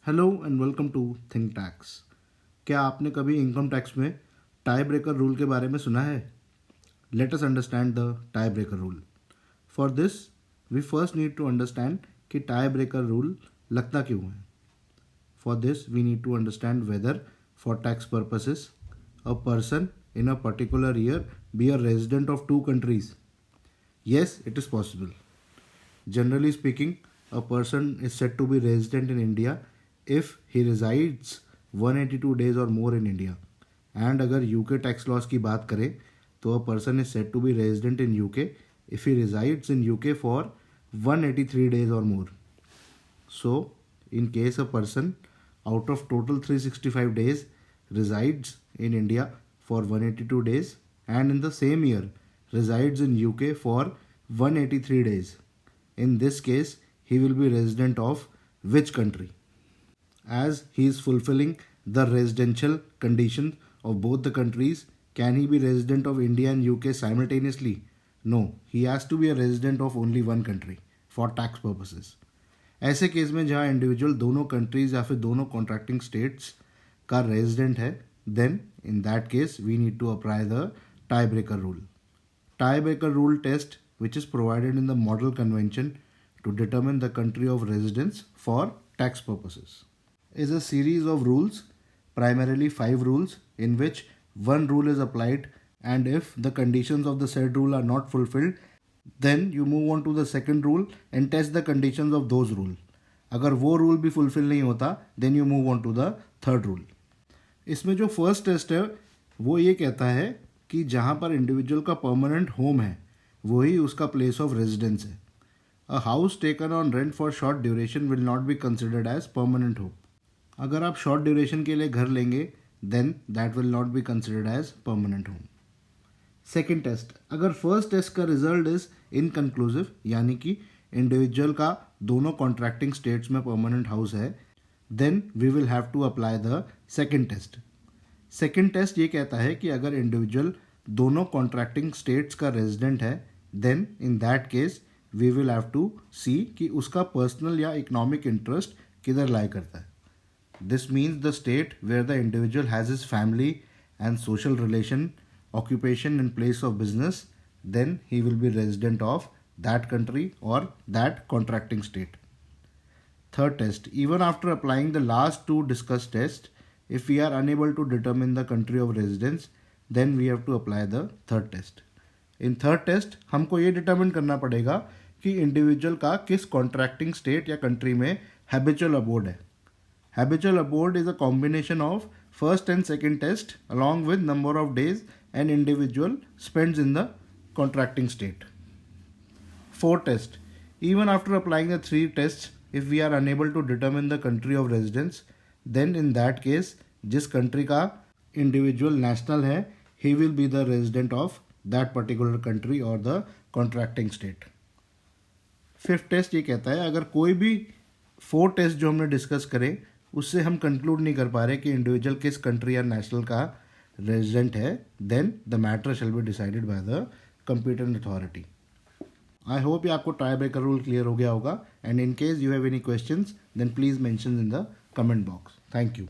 Hello and welcome to think tax. क्या आपने कभी इनकम टैक्स में टाई ब्रेकर रूल के बारे में सुना है? Let us understand the tie breaker rule. For this we first need to understand कि टाई ब्रेकर रूल लगता क्यों है। For this we need to understand whether for tax purposes a person in a particular year be a resident of two countries. Yes, it is possible. Generally speaking, a person is said to be resident in India if he resides 182 days or more in India. And अगर UK tax loss की बात करें तो a person is said to be resident in UK if he resides in UK for 183 days or more. So, in case a person out of total 365 days resides in India for 182 days and in the same year resides in UK for 183 days. In this case, he will be resident of which country? As he is fulfilling the residential condition of both the countries, can he be resident of India and UK simultaneously? No, he has to be a resident of only one country for tax purposes. ऐसे case में जहाँ individual दोनों countries या फिर दोनों contracting states का resident है, then in that case we need to apply the tie breaker rule. Tie breaker rule test, which is provided in the Model Convention to determine the country of residence for tax purposes, is a series of rules, primarily 5 rules, in which one rule is applied, and if the conditions of the said rule are not fulfilled, then you move on to the second rule and test the conditions of those rule. अगर वो rule भी fulfil नहीं होता, then you move on to the third rule. इसमें जो first test है वो ये कहता है कि जहाँ पर इंडिविजुअल का परमानेंट होम है वही उसका प्लेस ऑफ रेजिडेंस है. A house taken on rent for short duration will not be considered as permanent home. अगर आप शॉर्ट ड्यूरेशन के लिए घर लेंगे then that will not be considered as permanent home. Second test, अगर first test का result is inconclusive यानी कि इंडिविजुअल का दोनों कॉन्ट्रैक्टिंग स्टेट्स में परमानेंट हाउस है, then we will have to apply the second test. Second test ये कहता है कि अगर इंडिविजुअल दोनों कॉन्ट्रैक्टिंग स्टेट्स का रेजिडेंट है, then in that case we will have to see कि उसका पर्सनल या इकोनॉमिक इंटरेस्ट किधर लाई करता है. This means the state where the individual has his family and social relation, occupation and place of business, then he will be resident of that country or that contracting state. Third test, even after applying the last two discussed tests, if we are unable to determine the country of residence, then we have to apply the third test. In third test हमको ये determine करना पड़ेगा कि individual का किस contracting state या country में habitual abode है. Habitual abode is a combination of first and second test along with number of days an individual spends in the contracting state. Fourth test, even after applying the 3 tests, if we are unable to determine the country of residence, then in that case जिस country का individual national है, he will be the resident of that particular country or the contracting state. Fifth test ये कहता है अगर कोई भी 4 test जो हमने डिस्कस करे उससे हम कंक्लूड नहीं कर पा रहे कि इंडिविजुअल किस कंट्री या नेशनल का रेजिडेंट है, then the matter shall be decided by the competent authority. I hope ये आपको टाई ब्रेकर रूल क्लियर हो गया होगा, and in case you have any questions then please mention in the comment box. Thank you.